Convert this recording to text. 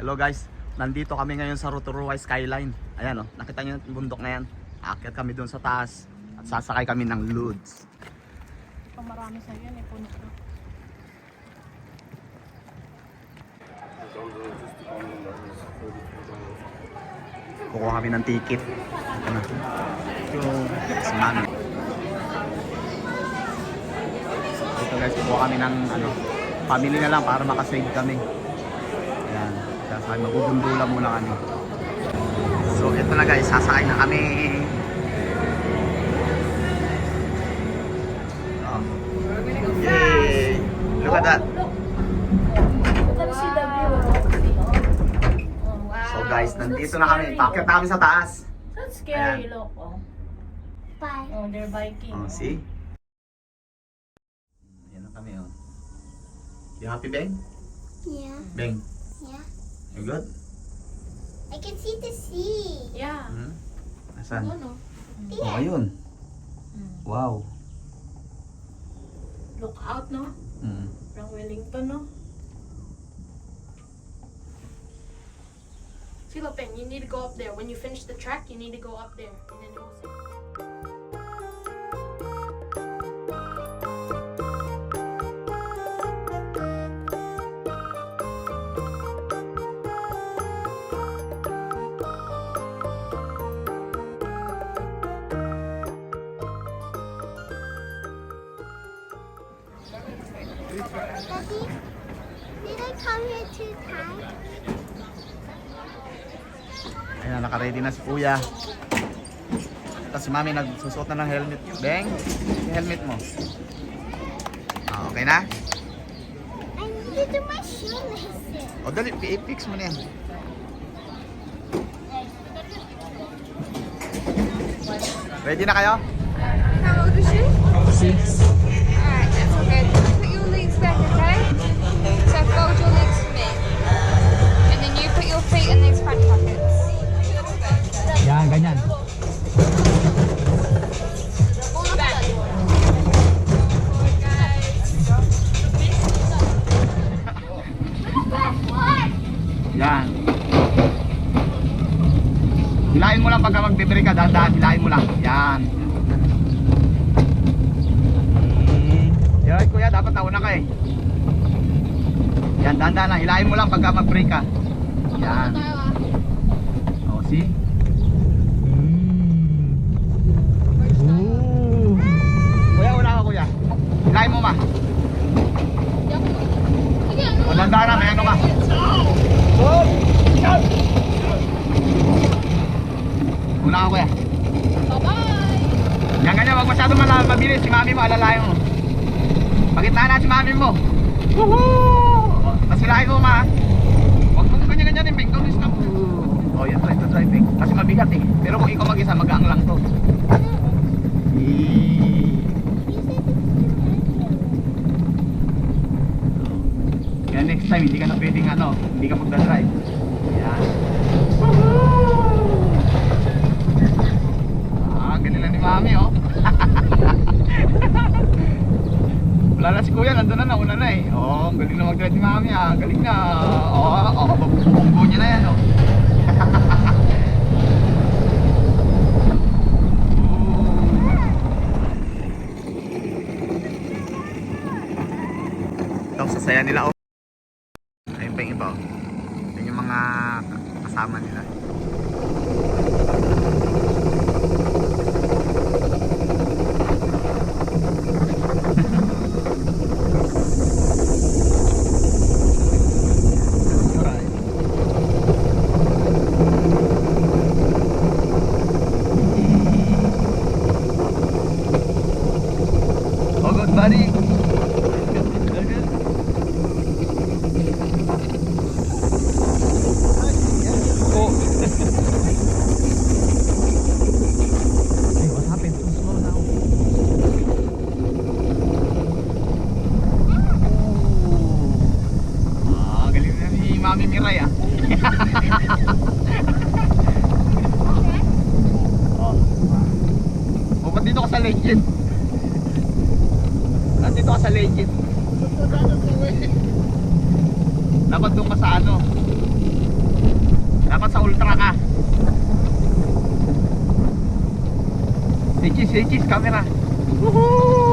Hello guys, nandito kami ngayon sa Rotorua Skyline. Ayan nakita niyo yung bundok na yan. Aakyat kami doon sa taas at sasakay kami ng Lods. Pag marami sa yan, puno ko. Kukuha kami ng ticket. Ano? Si Mami. Dito guys, kukuha kami ng family na lang para makasave kami. Ayan, sasakay, magugundula muna kami. So ito na guys, sasakay na kami. Yay! Look at that! So guys, nandito na kami. Paakyat na kami sa taas. That's scary, Ayan. look. Oh. Bye. Oh, they're biking. Oh, see? Ayan na kami, oh. You happy, Beng? Yeah. Beng, Yeah. you good? I can see the sea. Yeah. Nasaan? Ano? Oh, ayun. Wow. Look out, no? From Wellington, no? Philippine, you need to go up there. When you finish the track, you need to go up there. And then you'll see. Daddy, did I come here too tight? Ayan, naka-ready na si Kuya. Tapos si Mami nagsusuot na ng helmet. Beng, yung helmet mo. Ah, okay na? I need to do my shoelaces. O dali, i-fix mo na yan. Ready na kayo? How old is she? 6. Alright, that's okay. Put your legs back, okay? So fold your legs for me. And then you put your feet in these front pockets. Yan, ganyan. Back. Yan. Hilahin mo lang pagka magbe-brake ka, dahan-dahan, hilahin mo lang. Yan. Yan, Kuya, dapat nauna ka eh. Yan, dahan-dahan lang, hilahin mo lang pagka mag-brake ka. Yan. Oh, see? Ooh. Kuya, una ka, Kuya. Hilahin mo, ma. O, dahan-dahan na, may ano ka. Una ka, Kuya. Yan ganyan, wag masyado mabilis. Si Mami mo, alalayan mo. Pagitnaan na si Mami mo. Woohoo! Tapos hilahin mo, ma. Huwag mo ganyan-ganyan yung bing. Don't stop. Oh, yan, try to driving. Kasi mabigat eh. Pero kung ikaw mag-isa, mag-ang lang to. Kaya next time, hindi ka na pwedeng hindi ka magdadrive. Yan. Galing lang ni Mami, oh. Wala na si Kuya, nandun na, nauna na eh. Oh, galing na mag-drive ni Mami, ah. Galing na. Bubunggo niya na yan, oh. Ito, sasaya nila, oh. Ayun pa yung iba, oh. Ayun yung mga kasama nila. Oh, good buddy. Oh. Hey, what happened? Too slow now. Galing na ni Mami Miray, ah. Oh, ba't dito ka sa legend? Nandito ka sa legend. Dapat doon ka sa ano. Dapat sa ultra ka. Hey cheese, camera. Woohoo!